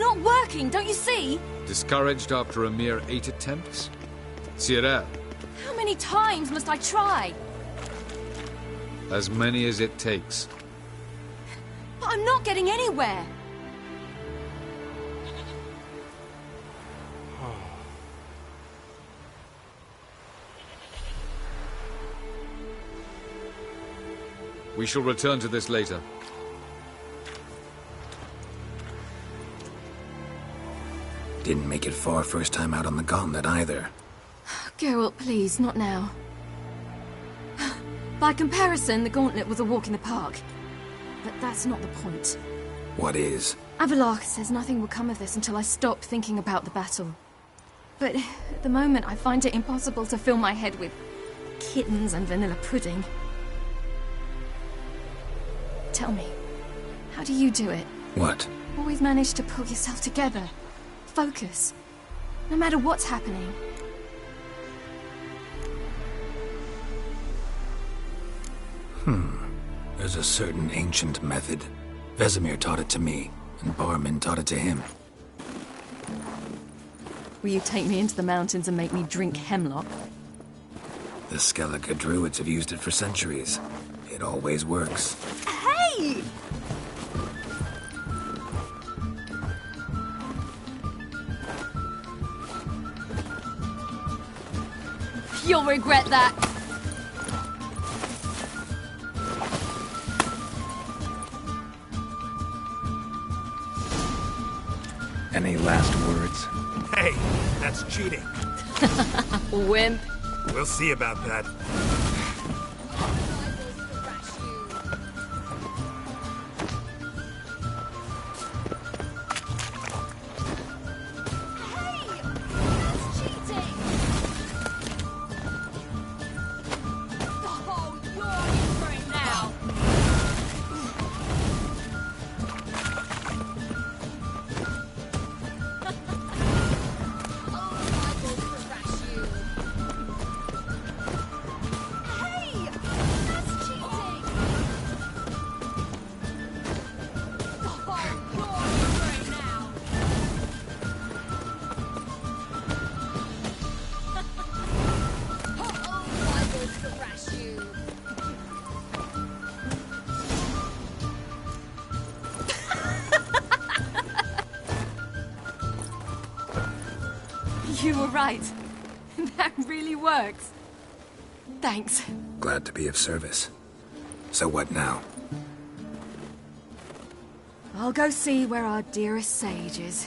not working, don't you see? Discouraged after a mere 8 attempts? Cyril, How many times must I try? as many as it takes. But I'm not getting anywhere. We shall return to this later. Didn't make it far first time out on the gauntlet either. Geralt, please, not now. By comparison, the gauntlet was a walk in the park. But that's not the point. What is? Avallac'h says nothing will come of this until I stop thinking about the battle. But at the moment, I find it impossible to fill my head with kittens and vanilla pudding. Tell me, how do you do it? What? Always manage to pull yourself together. Focus. No matter what's happening. There's a certain ancient method. Vesemir taught it to me, and Barman taught it to him. Will you take me into the mountains and make me drink hemlock? The Skellige druids have used it for centuries. It always works. Hey! You'll regret that. Any last words? Hey, that's cheating. Wimp. We'll see about that. You were right. That really works. Thanks. Glad to be of service. So what now? I'll go see where our dearest sage is.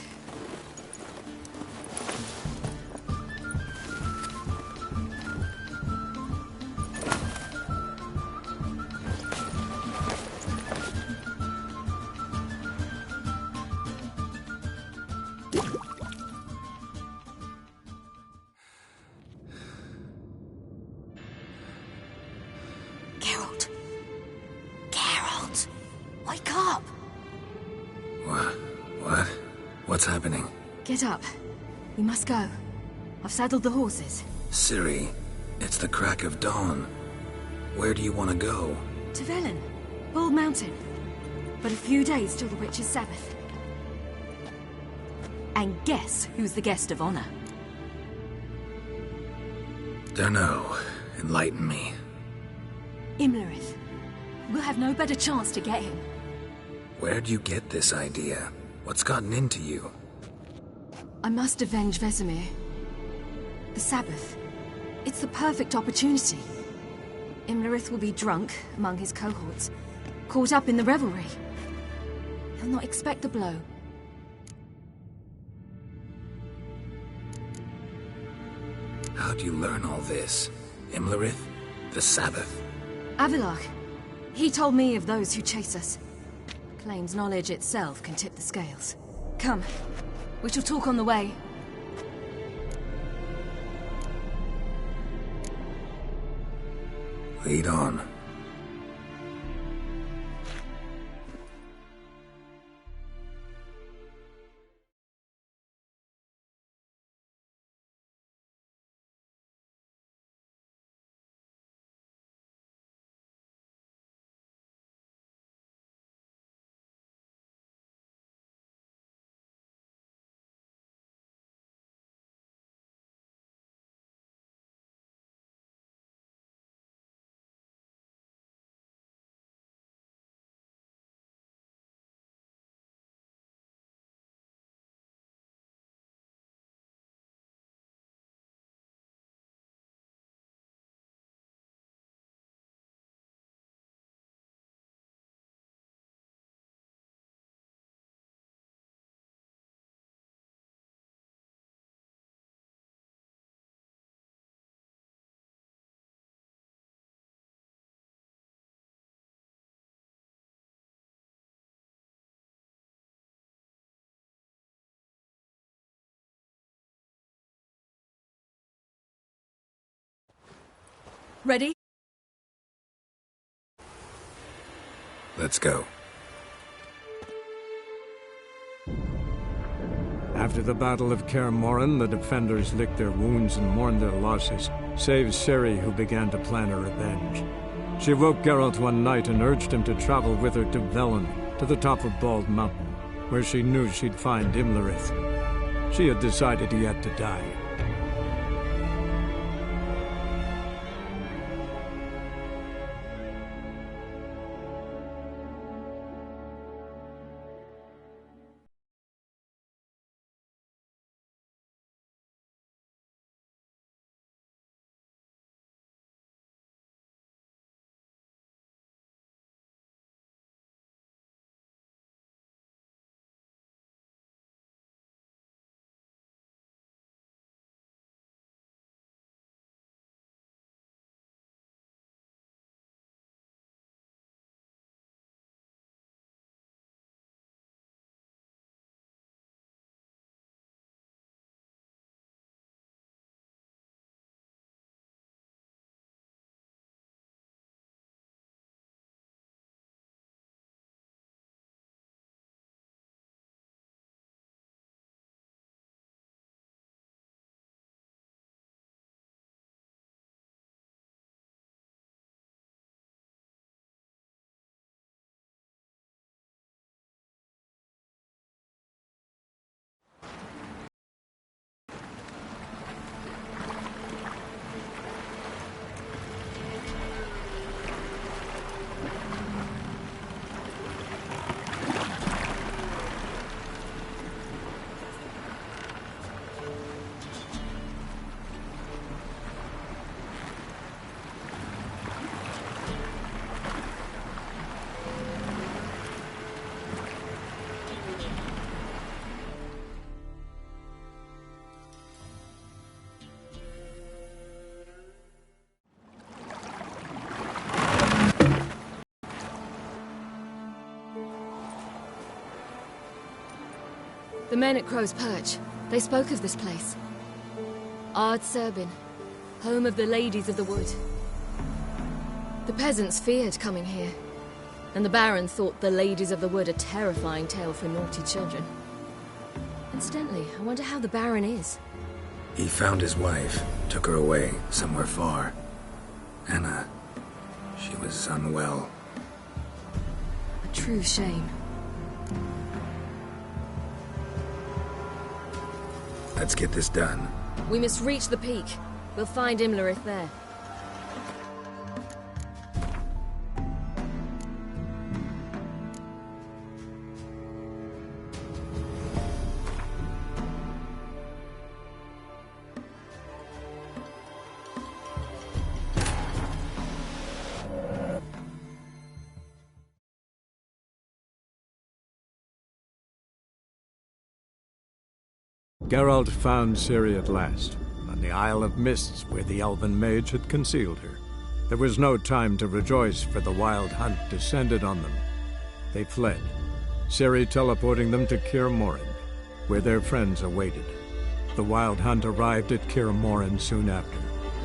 Geralt. Geralt! Wake up! What? What's happening? Get up. We must go. I've saddled the horses. Ciri, it's the crack of dawn. Where do you want to go? To Velen. Bald Mountain. But a few days till the Witch's Sabbath. And guess who's the guest of honor? Dunno. Enlighten me. Imlerith. We'll have no better chance to get him. Where'd you get this idea? What's gotten into you? I must avenge Vesemir. The Sabbath. It's the perfect opportunity. Imlerith will be drunk among his cohorts, caught up in the revelry. He'll not expect the blow. How'd you learn all this? Imlerith? The Sabbath? Avallac'h. He told me of those who chase us. Claims knowledge itself can tip the scales. Come. We shall talk on the way. Lead on. Ready? Let's go. After the Battle of Kaer Morhen, the defenders licked their wounds and mourned their losses, save Ciri, who began to plan her revenge. She woke Geralt one night and urged him to travel with her to Velen, to the top of Bald Mountain, where she knew she'd find Imlerith. She had decided he had to die. The men at Crow's Perch, they spoke of this place. Ard Serbin, home of the Ladies of the Wood. The peasants feared coming here, and the Baron thought the Ladies of the Wood a terrifying tale for naughty children. Incidentally, I wonder how the Baron is. He found his wife, took her away, somewhere far. Anna, she was unwell. A true shame. Let's get this done. We must reach the peak. We'll find Imlerith there. Geralt found Ciri at last, on the Isle of Mists where the elven mage had concealed her. There was no time to rejoice, for the Wild Hunt descended on them. They fled, Ciri teleporting them to Kaer Morhen, where their friends awaited. The Wild Hunt arrived at Kaer Morhen soon after.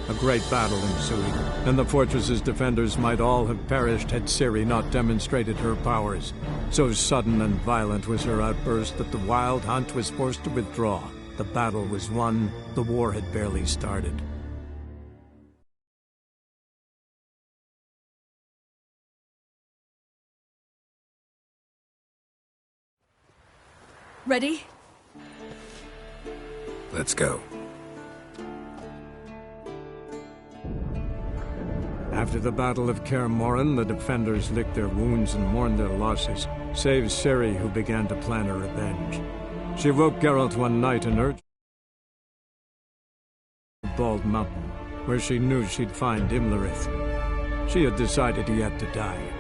A great battle ensued, and the fortress's defenders might all have perished had Ciri not demonstrated her powers. So sudden and violent was her outburst that the Wild Hunt was forced to withdraw. The battle was won, the war had barely started. Ready? Let's go. After the Battle of Kaer Morhen, the defenders licked their wounds and mourned their losses, save Ciri, who began to plan her revenge. She woke Geralt one night and urged Bald Mountain, where she knew she'd find Imlerith. She had decided he had to die.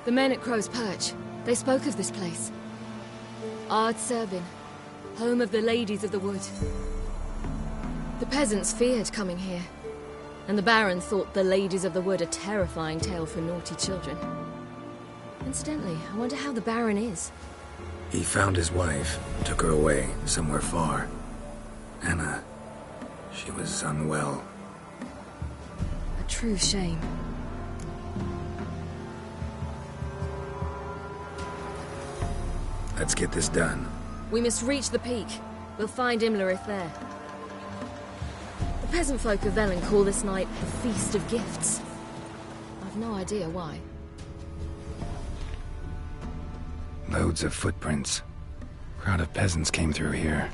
The men at Crow's Perch, they spoke of this place. Ard Serbin, home of the Ladies of the Wood. The peasants feared coming here, and the Baron thought the Ladies of the Wood a terrifying tale for naughty children. Incidentally, I wonder how the Baron is. He found his wife, took her away, somewhere far. Anna, she was unwell. A true shame. Let's get this done. We must reach the peak. We'll find Imlerith there. The peasant folk of Velen call this night the Feast of Gifts. I've no idea why. Loads of footprints. Crowd of peasants came through here.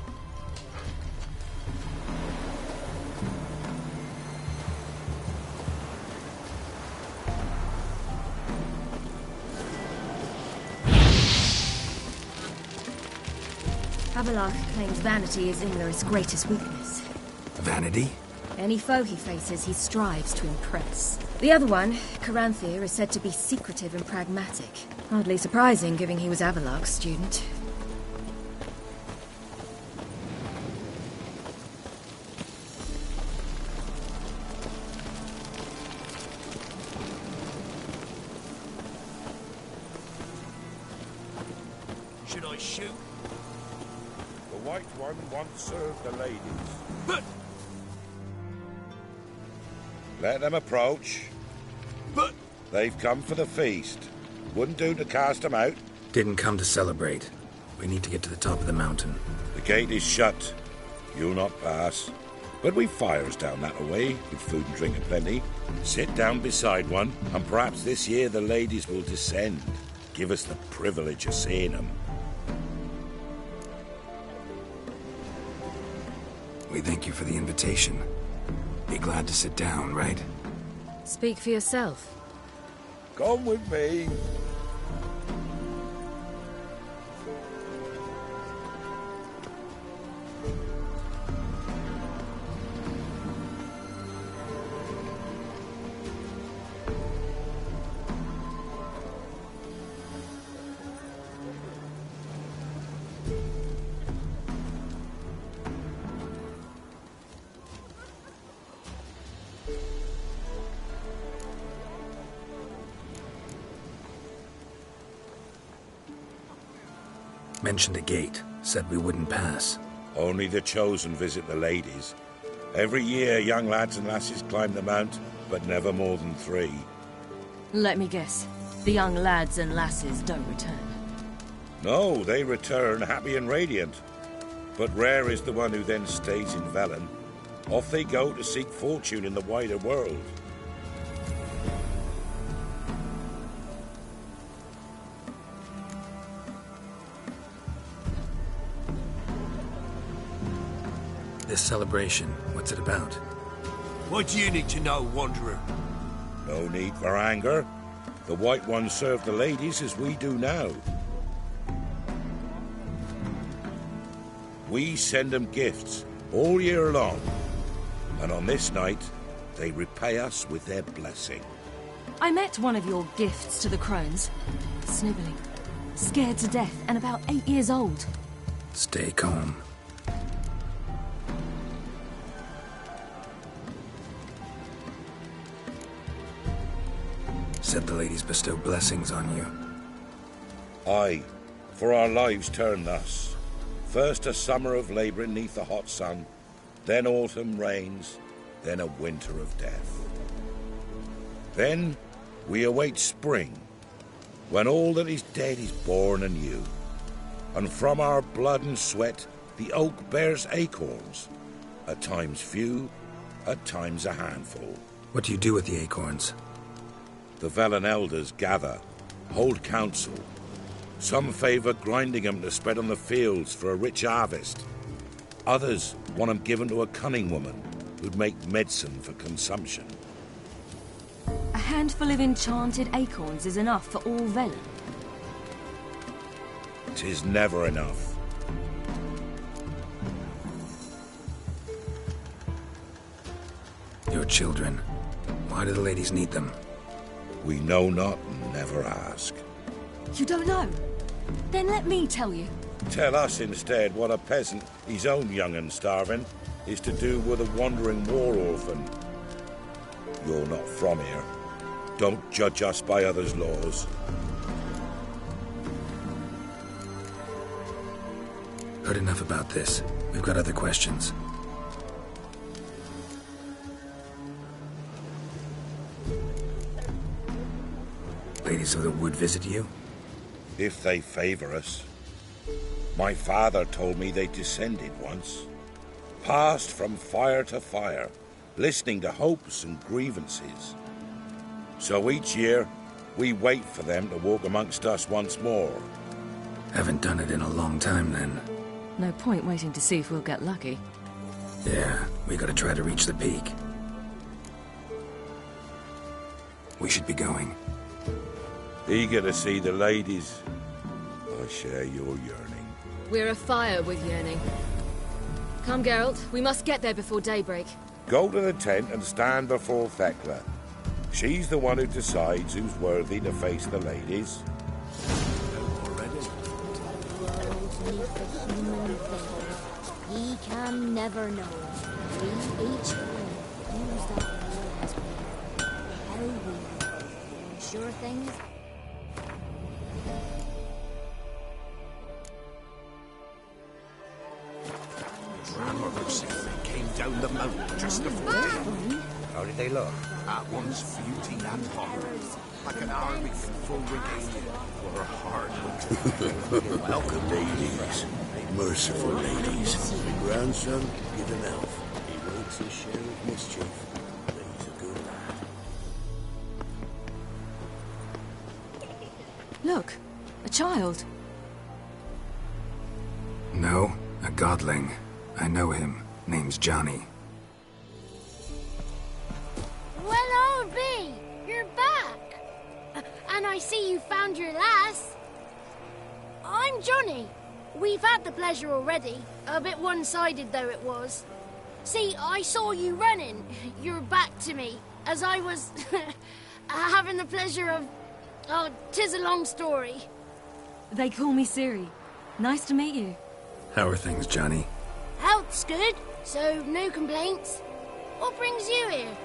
Abelarch claims vanity is Imlerith's greatest weakness. Vanity? Any foe he faces, he strives to impress. The other one, Caranthir, is said to be secretive and pragmatic. Hardly surprising, given he was Abelarch's student. Should I shoot? The White One once served the ladies. Let them approach. But They've come for the feast. Wouldn't do to cast them out. Didn't come to celebrate. We need to get to the top of the mountain. The gate is shut. You'll not pass. But we've fires down that away, with food and drink aplenty. Sit down beside one, and perhaps this year the ladies will descend. Give us the privilege of seeing them. We thank you for the invitation. Be glad to sit down, right? Speak for yourself. Come with me. Mentioned a gate. Said we wouldn't pass. Only the chosen visit the ladies. Every year, young lads and lasses climb the mount, but never more than 3. Let me guess. The young lads and lasses don't return. No, they return happy and radiant. But rare is the one who then stays in Velen. Off they go to seek fortune in the wider world. This celebration, what's it about? what do you need to know, Wanderer? No need for anger. The White Ones serve the ladies as we do now. We send them gifts all year long. And on this night, they repay us with their blessing. I met one of your gifts to the crones. Snivelling. Scared to death and about 8 years old. Stay calm. Said the ladies bestow blessings on you. Aye, for our lives turn thus. First a summer of labouring neath the hot sun, then autumn rains, then a winter of death. Then we await spring, when all that is dead is born anew. And from our blood and sweat the oak bears acorns, at times few, at times a handful. What do you do with the acorns? The Velen elders gather, hold council. Some favour grinding them to spread on the fields for a rich harvest. Others want them given to a cunning woman who'd make medicine for consumption. A handful of enchanted acorns is enough for all Velen. 'Tis never enough. Your children. Why do the ladies need them? We know not and never ask. You don't know? Then let me tell you. Tell us instead what a peasant, his own young and starving, is to do with a wandering war orphan. You're not from here. Don't judge us by others' laws. Heard enough about this. We've got other questions. Ladies of the Wood visit you? If they favor us. My father told me they descended once. Passed from fire to fire, listening to hopes and grievances. So each year, we wait for them to walk amongst us once more. Haven't done it in a long time, then. No point waiting to see if we'll get lucky. Yeah, we gotta try to reach the peak. We should be going. Eager to see the ladies. I share your yearning. We're afire with yearning. Come, Geralt. We must get there before daybreak. Go to the tent and stand before Thekla. She's the one who decides who's worthy to face the ladies. He can never know. We each use that word as we how we sure things. Grandmother said they came down the mountain just before day. How did they look? At once beauty and horror. Like an army in full regalia. Or a hard winter. Welcome, ladies. Merciful ladies. My grandson, give an elf. He waits his share of mischief. But he's a good lad. Look, a child. No, a godling. I know him. Name's Johnny. Well, I'll be. You're back. And I see you found your lass. I'm Johnny. We've had the pleasure already. A bit one-sided, though it was. See, I saw you running. Your back to me. As I was having the pleasure of... Oh, 'tis a long story. They call me Ciri. Nice to meet you. How are things, Johnny? Health's good, so no complaints. What brings you here?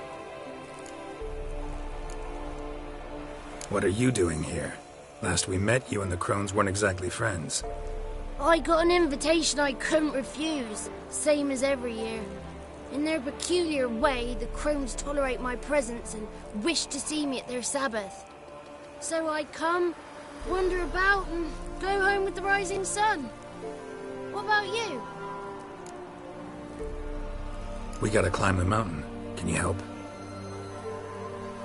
What are you doing here? Last we met, you and the Crones weren't exactly friends. I got an invitation I couldn't refuse, same as every year. In their peculiar way, the Crones tolerate my presence and wish to see me at their Sabbath. So I come, wander about, and go home with the rising sun. What about you? We gotta climb the mountain. Can you help?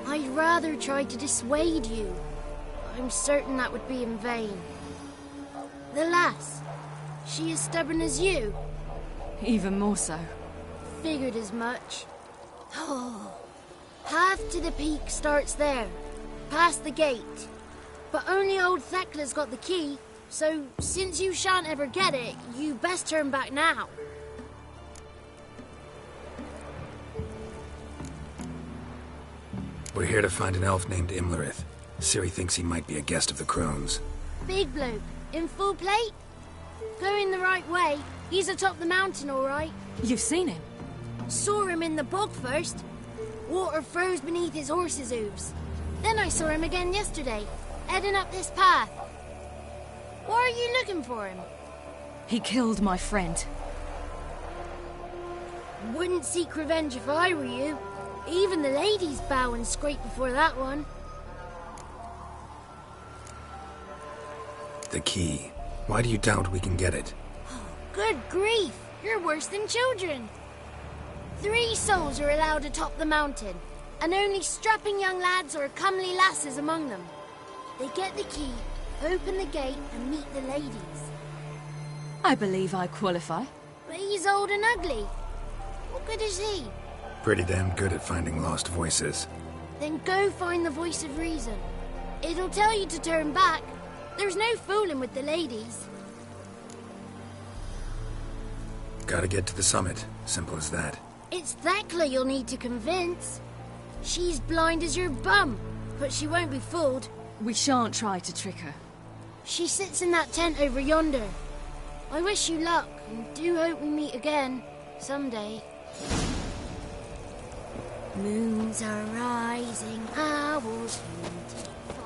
I'd rather try to dissuade you. I'm certain that would be in vain. The lass, she as stubborn as you? Even more so. Figured as much. Oh, path to the peak starts there, past the gate. But only old Thekla's got the key, so since you shan't ever get it, you best turn back now. We're here to find an elf named Imlerith. Ciri thinks he might be a guest of the Crones. Big bloke, in full plate? Going the right way. He's atop the mountain, all right. You've seen him? Saw him in the bog first. Water froze beneath his horse's hooves. Then I saw him again yesterday, heading up this path. Why are you looking for him? He killed my friend. Wouldn't seek revenge if I were you. Even the ladies bow and scrape before that one. The key. Why do you doubt we can get it? Good grief, you're worse than children. 3 souls are allowed atop the mountain, and only strapping young lads or comely lasses among them. They get the key, open the gate, and meet the ladies. I believe I qualify. But he's old and ugly. What good is he? Pretty damn good at finding lost voices. Then go find the voice of reason. It'll tell you to turn back. There's no fooling with the ladies. Gotta get to the summit. Simple as that. It's Thekla you'll need to convince. She's blind as your bum. but she won't be fooled. We shan't try to trick her. She sits in that tent over yonder. I wish you luck, and do hope we meet again, someday. Moons are rising, owls hoot.